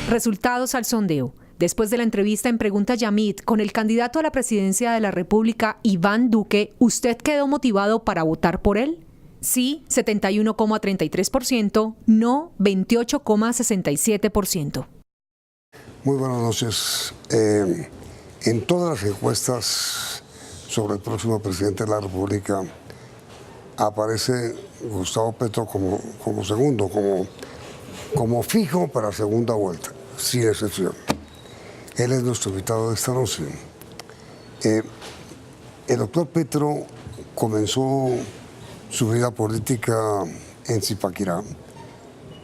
Resultados al sondeo. Después de la entrevista en Pregunta Yamit con el candidato a la presidencia de la República, Iván Duque, ¿usted quedó motivado para votar por él? Sí, 71,33%, no, 28,67%. Muy buenas noches. En todas las encuestas sobre el próximo presidente de la República aparece Gustavo Petro como segundo, como fijo para segunda vuelta, sin excepción. Él es nuestro invitado de esta noche. El doctor Petro comenzó su vida política en Zipaquirá,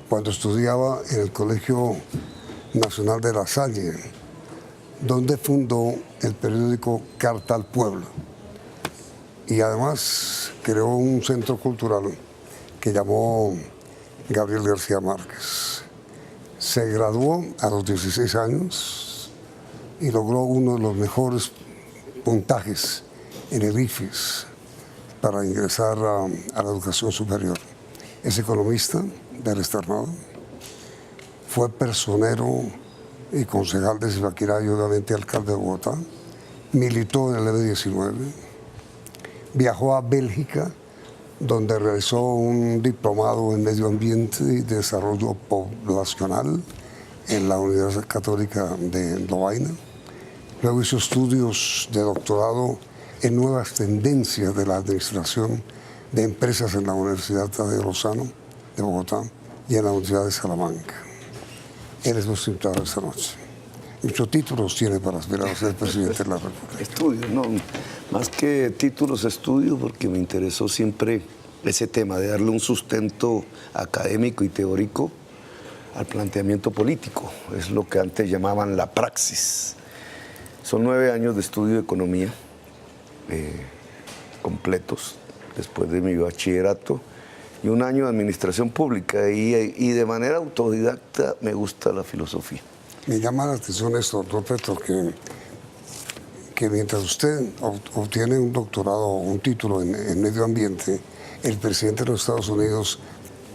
cuando estudiaba en el Colegio Nacional de La Salle, donde fundó el periódico Carta al Pueblo. Y además creó un centro cultural que llamó Gabriel García Márquez. Se graduó a los 16 años y logró uno de los mejores puntajes en el IFES para ingresar a la educación superior. Es economista del externado, fue personero y concejal de Zipaquirá y obviamente alcalde de Bogotá, militó en el M-19, viajó a Bélgica, donde realizó un diplomado en medio ambiente y desarrollo poblacional en la Universidad Católica de Lovaina. Luego hizo estudios de doctorado en nuevas tendencias de la administración de empresas en la Universidad Tadeo Lozano de Bogotá y en la Universidad de Salamanca. Él es nuestro invitado esta noche. Muchos títulos tiene para aspirar a ser presidente de la República. Estudios, no, más que títulos, estudios, porque me interesó siempre ese tema de darle un sustento académico y teórico al planteamiento político. Es lo que antes llamaban la praxis. Son 9 años de estudio de economía completos, después de mi bachillerato, y 1 año de administración pública, y de manera autodidacta me gusta la filosofía. Me llama la atención esto, doctor Petro, que mientras usted obtiene un doctorado o un título en medio ambiente, el presidente de los Estados Unidos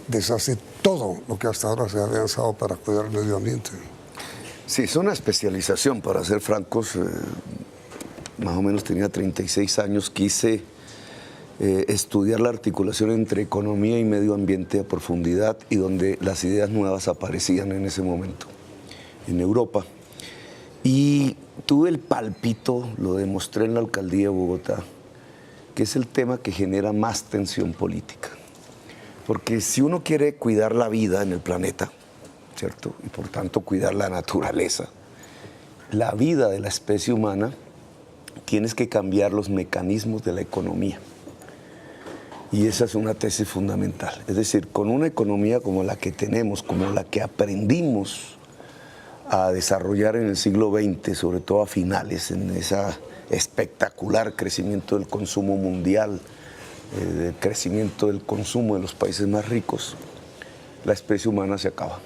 deshace todo lo que hasta ahora se ha avanzado para cuidar el medio ambiente. Sí, es una especialización, para ser francos. Más o menos tenía 36 años, quise estudiar la articulación entre economía y medio ambiente a profundidad, y donde las ideas nuevas aparecían en ese momento, en Europa. Y tuve el pálpito, lo demostré en la alcaldía de Bogotá, que es el tema que genera más tensión política. Porque si uno quiere cuidar la vida en el planeta, ¿cierto? Y por tanto cuidar la naturaleza, la vida de la especie humana, tienes que cambiar los mecanismos de la economía. Y esa es una tesis fundamental. Es decir, con una economía como la que tenemos, como la que aprendimos a desarrollar en el siglo XX, sobre todo a finales, en ese espectacular crecimiento del consumo mundial, del crecimiento del consumo de los países más ricos, la especie humana se acaba.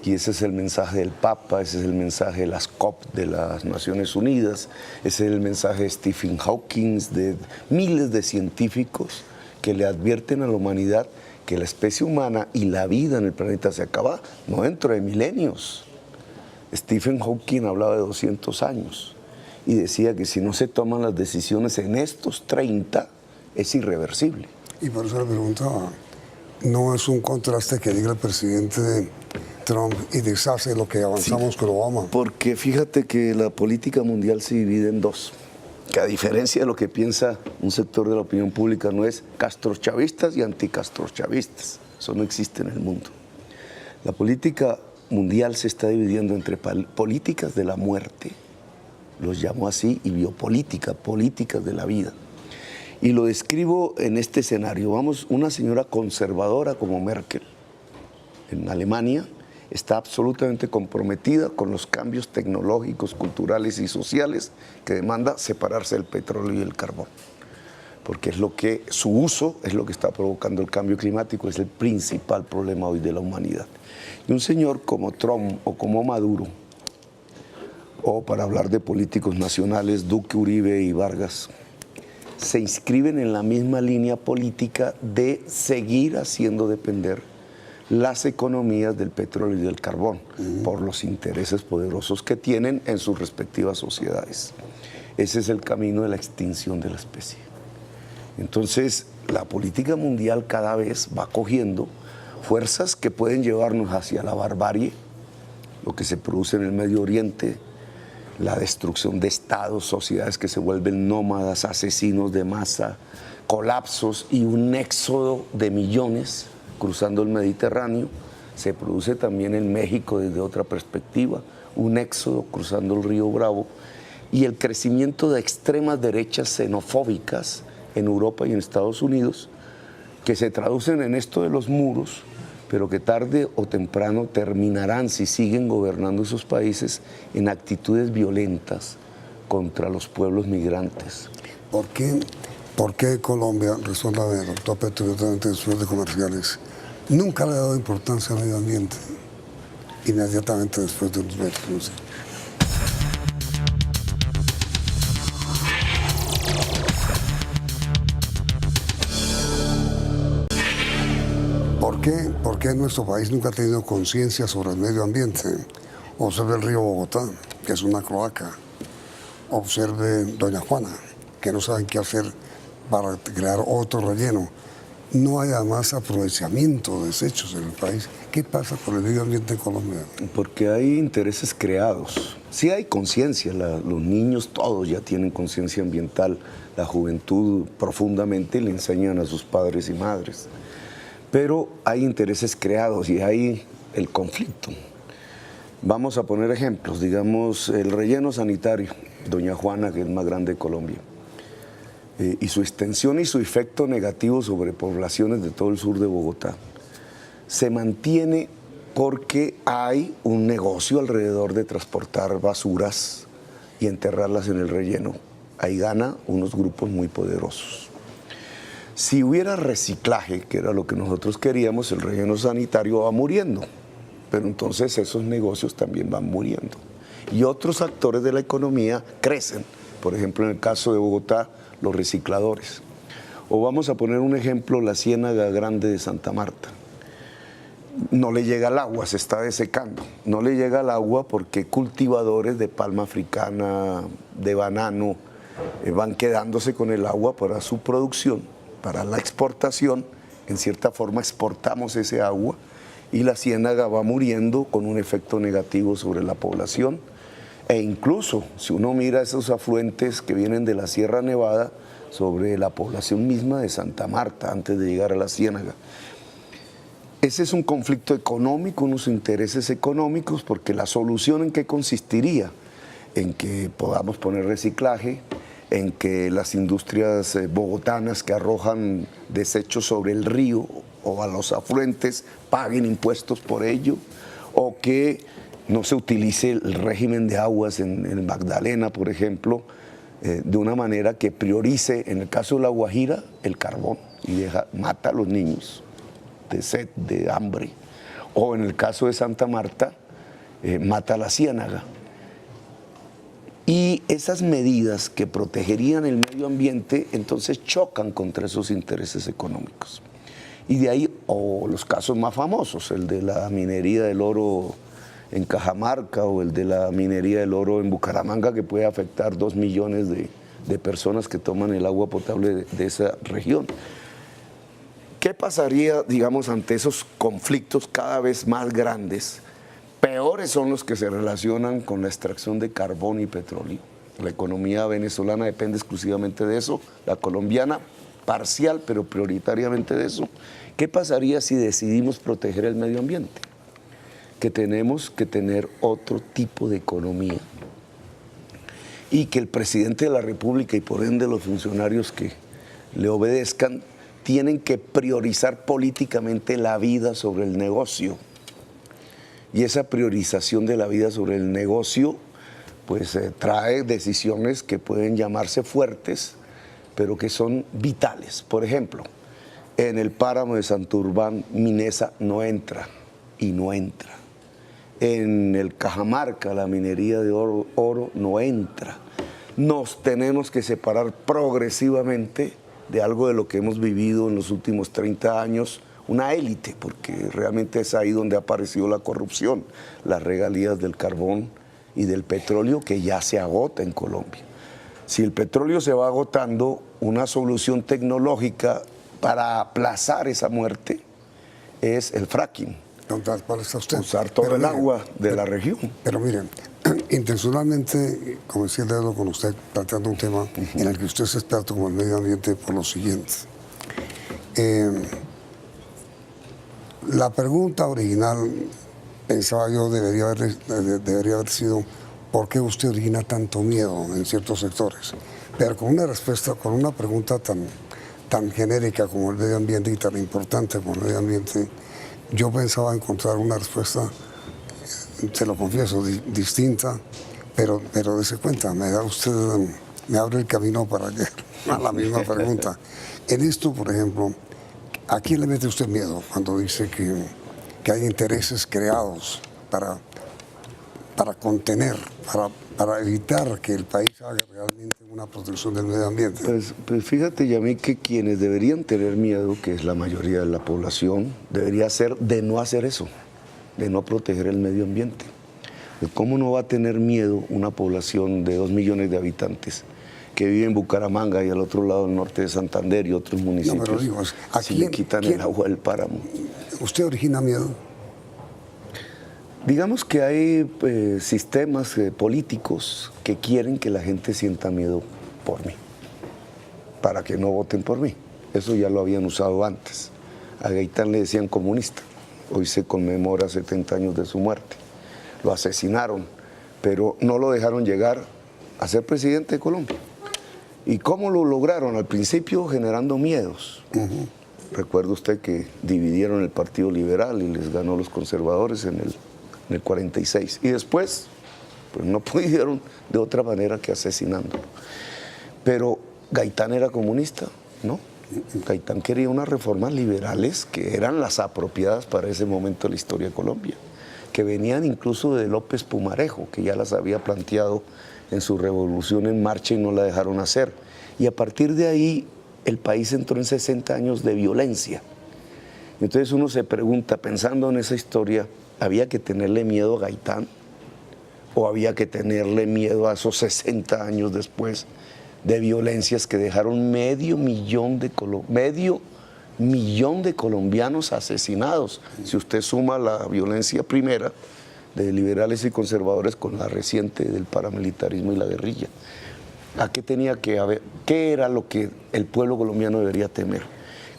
Y ese es el mensaje del Papa, ese es el mensaje de las COP de las Naciones Unidas, ese es el mensaje de Stephen Hawking, de miles de científicos que le advierten a la humanidad que la especie humana y la vida en el planeta se acaba no dentro de milenios. Stephen Hawking hablaba de 200 años y decía que si no se toman las decisiones en estos 30, es irreversible. Y por eso le preguntaba, ¿no es un contraste que diga el presidente Trump y deshace lo que avanzamos con Obama? Porque fíjate que la política mundial se divide en dos, que a diferencia de lo que piensa un sector de la opinión pública, no es castrochavistas y anticastrochavistas. Eso no existe en el mundo. La política mundial se está dividiendo entre políticas de la muerte, los llamo así, y biopolítica, políticas de la vida. Y lo describo en este escenario. Vamos, una señora conservadora como Merkel, en Alemania, está absolutamente comprometida con los cambios tecnológicos, culturales y sociales que demanda separarse del petróleo y el carbón. Porque es lo que, su uso es lo que está provocando el cambio climático, es el principal problema hoy de la humanidad. Y un señor como Trump o como Maduro, o para hablar de políticos nacionales, Duque, Uribe y Vargas, se inscriben en la misma línea política de seguir haciendo depender las economías del petróleo y del carbón, por los intereses poderosos que tienen en sus respectivas sociedades. Ese es el camino de la extinción de la especie. Entonces, la política mundial cada vez va cogiendo fuerzas que pueden llevarnos hacia la barbarie, lo que se produce en el Medio Oriente, la destrucción de estados, sociedades que se vuelven nómadas, asesinos de masa, colapsos y un éxodo de millones cruzando el Mediterráneo. Se produce también en México desde otra perspectiva, un éxodo cruzando el río Bravo, y el crecimiento de extremas derechas xenofóbicas en Europa y en Estados Unidos, que se traducen en esto de los muros, pero que tarde o temprano terminarán, si siguen gobernando esos países, en actitudes violentas contra los pueblos migrantes. ¿Por qué Colombia, responde el doctor Petro después de comerciales, nunca le ha dado importancia al medio ambiente inmediatamente después de los versos? ¿Por qué nuestro país nunca ha tenido conciencia sobre el medio ambiente? Observe el río Bogotá, que es una cloaca. Observe Doña Juana, que no saben qué hacer para crear otro relleno. No hay además aprovechamiento de desechos en el país. ¿Qué pasa con el medio ambiente en Colombia? Porque hay intereses creados. Sí hay conciencia, los niños todos ya tienen conciencia ambiental, la juventud profundamente le enseñan a sus padres y madres. Pero hay intereses creados y hay el conflicto. Vamos a poner ejemplos, digamos el relleno sanitario, Doña Juana, que es el más grande de Colombia, y su extensión y su efecto negativo sobre poblaciones de todo el sur de Bogotá, se mantiene porque hay un negocio alrededor de transportar basuras y enterrarlas en el relleno. Ahí gana unos grupos muy poderosos. Si hubiera reciclaje, que era lo que nosotros queríamos, el relleno sanitario va muriendo, pero entonces esos negocios también van muriendo. Y otros actores de la economía crecen, por ejemplo en el caso de Bogotá, los recicladores. O vamos a poner un ejemplo, la Ciénaga Grande de Santa Marta. No le llega el agua, se está desecando. No le llega el agua porque cultivadores de palma africana, de banano, van quedándose con el agua para su producción, para la exportación. En cierta forma exportamos ese agua y la ciénaga va muriendo con un efecto negativo sobre la población. E incluso, si uno mira esos afluentes que vienen de la Sierra Nevada, sobre la población misma de Santa Marta, antes de llegar a la ciénaga. Ese es un conflicto económico, unos intereses económicos, porque la solución ¿en qué consistiría? En que podamos poner reciclaje, en que las industrias bogotanas que arrojan desechos sobre el río o a los afluentes paguen impuestos por ello, o que no se utilice el régimen de aguas en el Magdalena, por ejemplo, de una manera que priorice, en el caso de La Guajira, el carbón y mata a los niños de sed, de hambre, o en el caso de Santa Marta, mata a la ciénaga. Y esas medidas que protegerían el medio ambiente, entonces chocan contra esos intereses económicos. Y de ahí, o los casos más famosos, el de la minería del oro en Cajamarca o el de la minería del oro en Bucaramanga, que puede afectar 2 millones de personas que toman el agua potable de esa región. ¿Qué pasaría, digamos, ante esos conflictos cada vez más grandes? Peores son los que se relacionan con la extracción de carbón y petróleo. La economía venezolana depende exclusivamente de eso, la colombiana parcial, pero prioritariamente de eso. ¿Qué pasaría si decidimos proteger el medio ambiente? Que tenemos que tener otro tipo de economía y que el presidente de la República y por ende los funcionarios que le obedezcan tienen que priorizar políticamente la vida sobre el negocio. Y esa priorización de la vida sobre el negocio pues trae decisiones que pueden llamarse fuertes, pero que son vitales. Por ejemplo, en el páramo de Santurbán, Minesa no entra y no entra. En el Cajamarca, la minería de oro no entra. Nos tenemos que separar progresivamente de algo de lo que hemos vivido en los últimos 30 años, una élite, porque realmente es ahí donde ha aparecido la corrupción, las regalías del carbón y del petróleo que ya se agota en Colombia. Si el petróleo se va agotando, una solución tecnológica para aplazar esa muerte es el fracking. ¿Cuál está usted? Usar todo el agua de la región. Pero miren, intencionalmente comencé a leerlo con usted, planteando un tema en el que usted es experto como el medio ambiente por lo siguiente. La pregunta original, pensaba yo, debería haber sido ¿por qué usted origina tanto miedo en ciertos sectores? Pero con una respuesta, con una pregunta tan genérica como el medio ambiente y tan importante como el medio ambiente, yo pensaba encontrar una respuesta, se lo confieso, distinta, pero dése cuenta, me abre el camino para que a la misma pregunta. En esto, por ejemplo, ¿a quién le mete usted miedo cuando dice que hay intereses creados para contener, para evitar que el país haga realmente una protección del medio ambiente? Pues fíjate, Yamil, que quienes deberían tener miedo, que es la mayoría de la población, debería ser de no hacer eso, de no proteger el medio ambiente. ¿Cómo no va a tener miedo una población de 2 millones de habitantes que vive en Bucaramanga y al otro lado del norte de Santander y otros municipios? No, pero digo, si le quitan el agua del páramo. ¿Usted origina miedo? Digamos que hay sistemas políticos que quieren que la gente sienta miedo por mí, para que no voten por mí. Eso ya lo habían usado antes. A Gaitán le decían comunista. Hoy se conmemora 70 años de su muerte. Lo asesinaron, pero no lo dejaron llegar a ser presidente de Colombia. ¿Y cómo lo lograron? Al principio generando miedos. Recuerda usted que dividieron el Partido Liberal y les ganó los conservadores en el 46. Y después, pues no pudieron de otra manera que asesinándolo. Pero Gaitán era comunista, ¿no? Gaitán quería unas reformas liberales que eran las apropiadas para ese momento de la historia de Colombia, que venían incluso de López Pumarejo, que ya las había planteado en su revolución en marcha y no la dejaron hacer. Y a partir de ahí el país entró en 60 años de violencia. Entonces uno se pregunta, pensando en esa historia, ¿había que tenerle miedo a Gaitán? ¿O había que tenerle miedo a esos 60 años después de violencias que dejaron medio millón de colombianos asesinados? Si usted suma la violencia primera de liberales y conservadores con la reciente del paramilitarismo y la guerrilla. ¿A qué tenía que haber? ¿Qué era lo que el pueblo colombiano debería temer?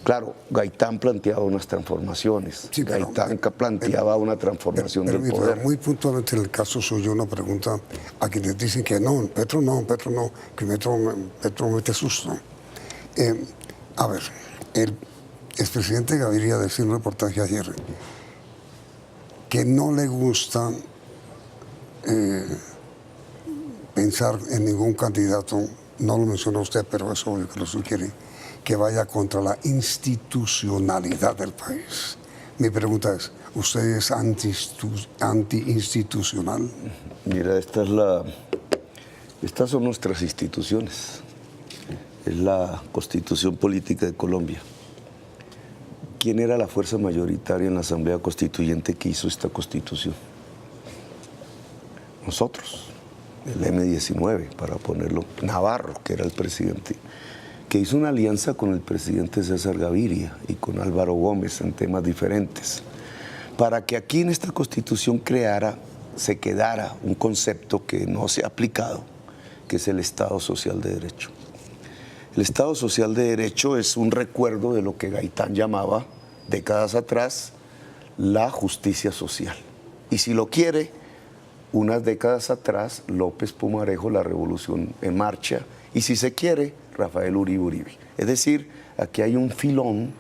Claro, Gaitán planteaba unas transformaciones. Sí, Gaitán planteaba una transformación del poder. Muy puntualmente en el caso suyo, una pregunta a quienes dicen que no, Petro no, que Petro mete susto. A ver, el expresidente Gaviria decía en un reportaje ayer que no le gusta pensar en ningún candidato, no lo mencionó usted, pero es obvio que lo sugiere, que vaya contra la institucionalidad del país. Mi pregunta es, ¿usted es anti-institucional? Mira, estas son nuestras instituciones. Es la Constitución Política de Colombia. ¿Quién era la fuerza mayoritaria en la Asamblea Constituyente que hizo esta Constitución? Nosotros, el M-19, para ponerlo, Navarro, que era el presidente, que hizo una alianza con el presidente César Gaviria y con Álvaro Gómez en temas diferentes, para que aquí en esta Constitución se quedara un concepto que no se ha aplicado, que es el Estado Social de Derecho. El Estado Social de Derecho es un recuerdo de lo que Gaitán llamaba, décadas atrás, la justicia social. Y si lo quiere, unas décadas atrás, López Pumarejo, la Revolución en Marcha, y si se quiere, Rafael Uribe Uribe. Es decir, aquí hay un filón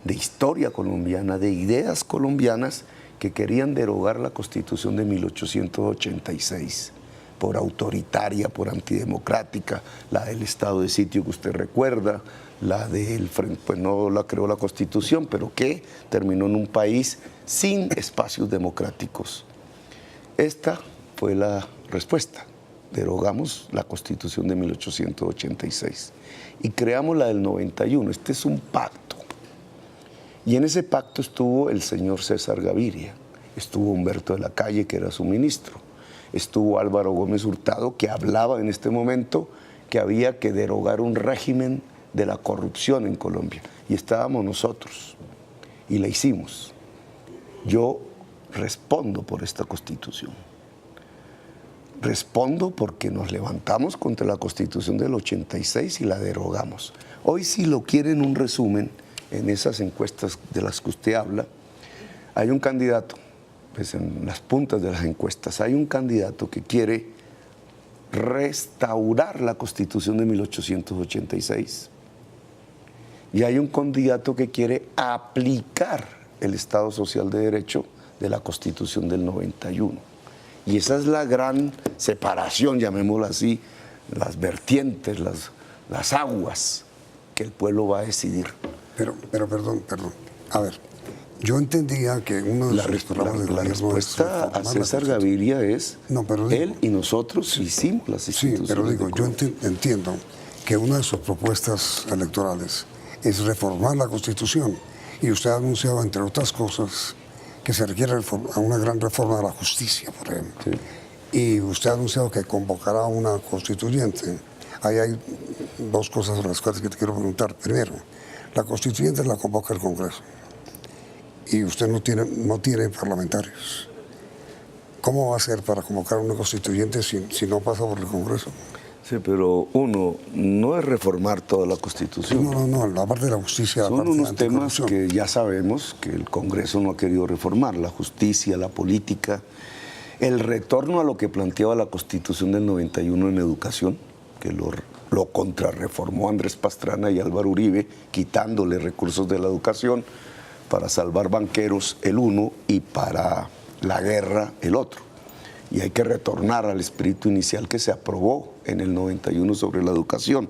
de historia colombiana, de ideas colombianas que querían derogar la Constitución de 1886 por autoritaria, por antidemocrática, la del estado de sitio que usted recuerda, la del frente, pues no la creó la Constitución, pero que terminó en un país sin espacios democráticos. Esta fue la respuesta. Derogamos la Constitución de 1886 y creamos la del 91. Este es un pacto Y en ese pacto estuvo el señor César Gaviria, estuvo Humberto de la Calle, que era su ministro, estuvo Álvaro Gómez Hurtado, que hablaba en este momento que había que derogar un régimen de la corrupción en Colombia. Y estábamos nosotros, y la hicimos. Yo respondo por esta Constitución. Respondo porque nos levantamos contra la Constitución del 86 y la derogamos. Hoy, si lo quieren un resumen, en esas encuestas de las que usted habla, hay un candidato, pues en las puntas de las encuestas, hay un candidato que quiere restaurar la Constitución de 1886 y hay un candidato que quiere aplicar el Estado Social de Derecho de la Constitución del 91. Y esa es la gran separación, llamémosla así, las vertientes, las aguas que el pueblo va a decidir. Pero perdón. A ver, yo entendía que uno de La respuesta a César Gaviria es, no, pero digo, él y nosotros hicimos las instituciones. Sí, pero digo, yo entiendo que una de sus propuestas electorales es reformar la Constitución. Y usted ha anunciado, entre otras cosas, que se requiere una gran reforma de la justicia, por ejemplo. Sí. Y usted ha anunciado que convocará una constituyente. Ahí hay dos cosas sobre las cuales te quiero preguntar. Primero, la constituyente la convoca el Congreso y usted no tiene parlamentarios. ¿Cómo va a hacer para convocar una constituyente si no pasa por el Congreso? Sí, pero uno, no es reformar toda la Constitución. No, la parte de la justicia. Son unos temas que ya sabemos que el Congreso no ha querido reformar, la justicia, la política, el retorno a lo que planteaba la Constitución del 91 en educación, que lo contrarreformó Andrés Pastrana y Álvaro Uribe, quitándole recursos de la educación para salvar banqueros el uno y para la guerra el otro. Y hay que retornar al espíritu inicial que se aprobó en el 91 sobre la educación.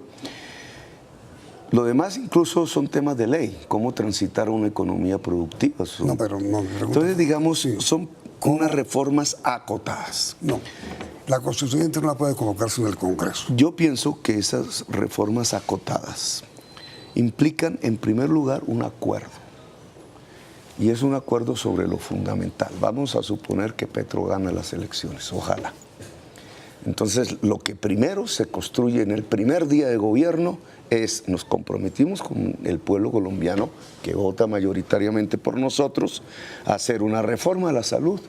Lo demás incluso son temas de ley, cómo transitar una economía productiva. Entonces, digamos, sí, son unas reformas acotadas. No, la constituyente no la puede convocarse en el Congreso. Yo pienso que esas reformas acotadas implican, en primer lugar, un acuerdo. Y es un acuerdo sobre lo fundamental. Vamos a suponer que Petro gana las elecciones, ojalá. Entonces, lo que primero se construye en el primer día de gobierno es, nos comprometimos con el pueblo colombiano, que vota mayoritariamente por nosotros, a hacer una reforma de la salud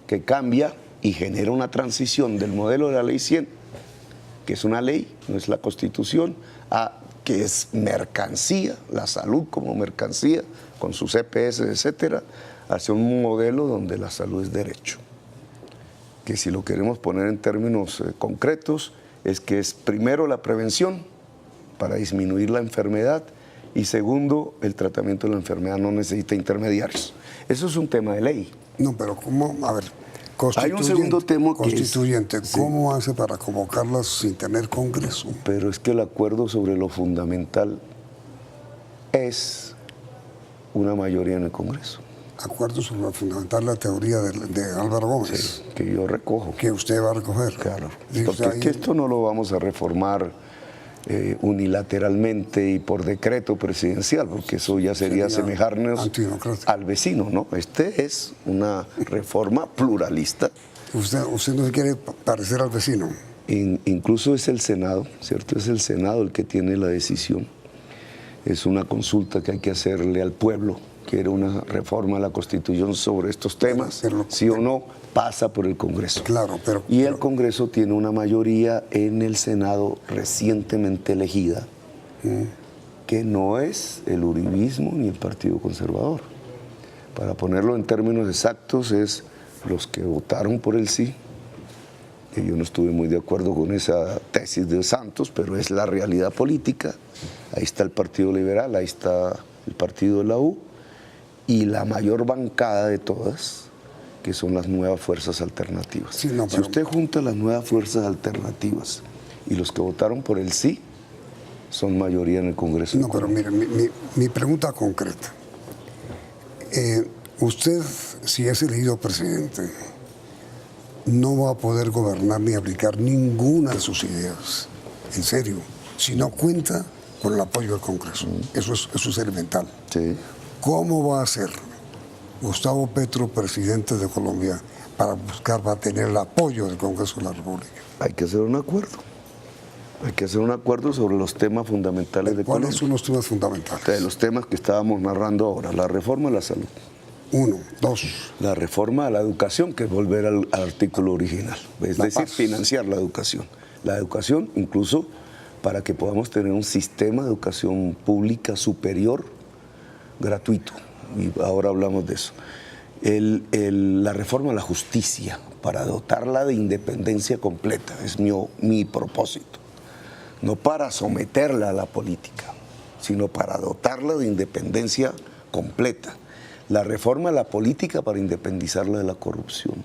que cambia y genera una transición del modelo de la Ley 100, que es una ley, no es la Constitución, a que es mercancía, la salud como mercancía, con sus EPS, etcétera, hacia un modelo donde la salud es derecho. Que si lo queremos poner en términos concretos, es que es primero la prevención para disminuir la enfermedad y segundo, el tratamiento de la enfermedad no necesita intermediarios. Eso es un tema de ley. No, pero ¿cómo? A ver, hay un segundo tema que constituyente, ¿cómo hace para convocarlas sin tener Congreso? Pero es que el acuerdo sobre lo fundamental es una mayoría en el Congreso. Acuerdo sobre lo fundamental, la teoría de Álvaro Gómez. Sí, que yo recojo. Que usted va a recoger. Claro, porque es que esto no lo vamos a reformar unilateralmente y por decreto presidencial, porque eso ya sería asemejarnos al vecino, ¿no? Este es una reforma pluralista. ¿Usted no se quiere parecer al vecino? Incluso es el Senado, ¿cierto? Es el Senado el que tiene la decisión. Es una consulta que hay que hacerle al pueblo. Quiere una reforma a la Constitución sobre estos temas, sí o no, pasa por el Congreso. Claro, y el Congreso tiene una mayoría en el Senado recientemente elegida, que no es el uribismo ni el Partido Conservador. Para ponerlo en términos exactos, es los que votaron por el sí, que yo no estuve muy de acuerdo con esa tesis de Santos, pero es la realidad política. Ahí está el Partido Liberal, ahí está el Partido de la U, y la mayor bancada de todas, que son las nuevas fuerzas alternativas. Sí, no, si usted junta las nuevas fuerzas alternativas y los que votaron por el sí, son mayoría en el Congreso. No, pero mire, mi pregunta concreta. Usted, si es elegido presidente, no va a poder gobernar ni aplicar ninguna de sus ideas, en serio, si no cuenta con el apoyo del Congreso. Eso es elemental. Sí. ¿Cómo va a ser Gustavo Petro, presidente de Colombia, para tener el apoyo del Congreso de la República? Hay que hacer un acuerdo. Hay que hacer un acuerdo sobre los temas fundamentales de Colombia. ¿Cuáles son los temas fundamentales? De los temas que estábamos narrando ahora. La reforma a la salud. 1, 2. La reforma a la educación, que es volver al artículo original. Es decir, financiar la educación. La educación incluso para que podamos tener un sistema de educación pública superior gratuito. Y ahora hablamos de eso. La reforma a la justicia, para dotarla de independencia completa, es mi propósito. No para someterla a la política, sino para dotarla de independencia completa. La reforma a la política para independizarla de la corrupción,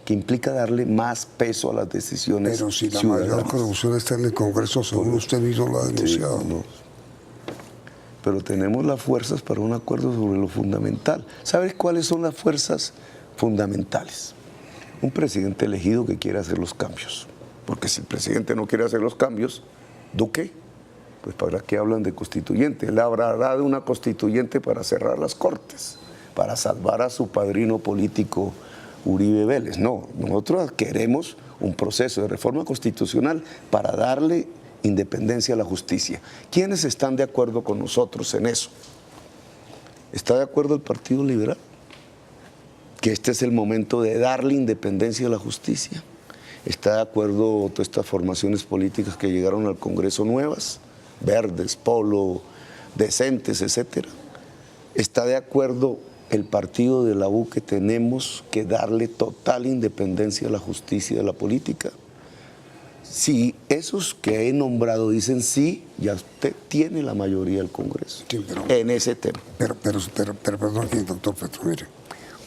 que implica darle más peso a las decisiones Pero si la ciudadanas. mayor corrupción está en el Congreso, según usted mismo lo ha denunciado. Sí, no. Pero tenemos las fuerzas para un acuerdo sobre lo fundamental. ¿Sabes cuáles son las fuerzas fundamentales? Un presidente elegido que quiere hacer los cambios. Porque si el presidente no quiere hacer los cambios, Duque, pues ¿para qué hablan de constituyente? Él hablará de una constituyente para cerrar las cortes, para salvar a su padrino político Uribe Vélez. No, nosotros queremos un proceso de reforma constitucional para darle independencia a la justicia. ¿Quiénes están de acuerdo con nosotros en eso? ¿Está de acuerdo el Partido Liberal? Que este es el momento de darle independencia a la justicia. ¿Está de acuerdo todas estas formaciones políticas que llegaron al Congreso nuevas? Verdes, Polo, Decentes, etcétera. ¿Está de acuerdo el partido de la U que tenemos que darle total independencia a la justicia y a la política? Si esos que he nombrado dicen sí, ya usted tiene la mayoría del Congreso en ese tema. Pero perdón, doctor Petro, mire,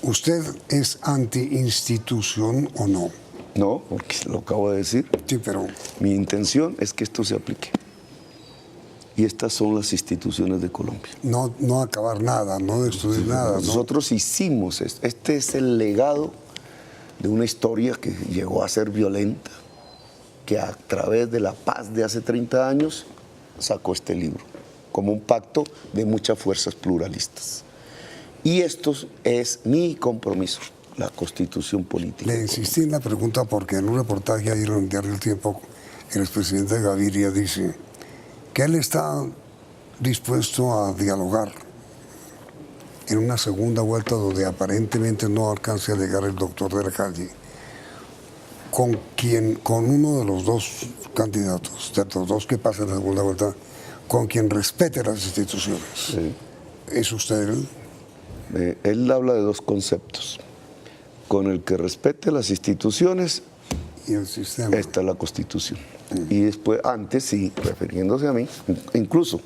¿usted es anti-institución o no? No, porque lo acabo de decir. Sí, pero... Mi intención es que esto se aplique. Y estas son las instituciones de Colombia. No acabar nada, no destruir nada. Nosotros hicimos esto. Este es el legado de una historia que llegó a ser violenta, que a través de la paz de hace 30 años sacó este libro, como un pacto de muchas fuerzas pluralistas. Y esto es mi compromiso, la Constitución política. Le insistí en la pregunta porque en un reportaje ayer en el diario El Tiempo, el expresidente Gaviria dice que él está dispuesto a dialogar en una segunda vuelta donde aparentemente no alcance a llegar el doctor de la calle, con uno de los dos candidatos, de los dos que pasen la segunda vuelta, con quien respete las instituciones. Sí. ¿Es usted él? Él habla de dos conceptos. Con el que respete las instituciones, y el sistema. está la Constitución. Y después, antes, sí, refiriéndose a mí, incluso,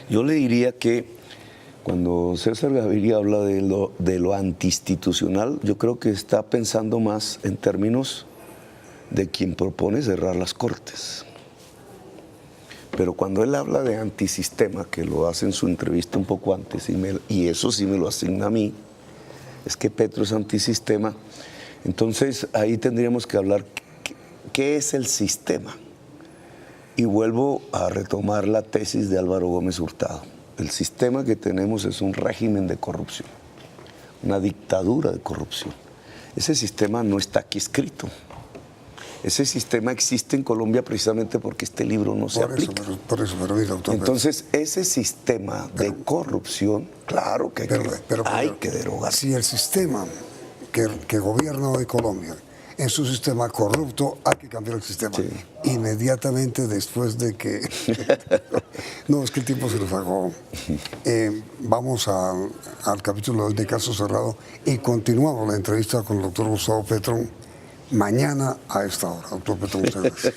yo le diría que cuando César Gaviria habla de lo antiinstitucional, yo creo que está pensando más en términos de quien propone cerrar las cortes. Pero cuando él habla de antisistema, que lo hace en su entrevista un poco antes, y eso sí me lo asigna a mí, es que Petro es antisistema, entonces ahí tendríamos que hablar qué es el sistema. Y vuelvo a retomar la tesis de Álvaro Gómez Hurtado. El sistema que tenemos es un régimen de corrupción, una dictadura de corrupción. Ese sistema no está aquí escrito. Ese sistema existe en Colombia precisamente porque este libro no se aplica. Por eso, doctor. Entonces, ese sistema de corrupción, claro que hay que derogar. Si el sistema que gobierna hoy Colombia es un sistema corrupto, hay que cambiar el sistema. Sí. Inmediatamente después de que... No, es que el tiempo se nos acabó. Vamos al capítulo de Caso Cerrado y continuamos la entrevista con el doctor Gustavo Petro mañana a esta hora. Doctor Petro, muchas gracias.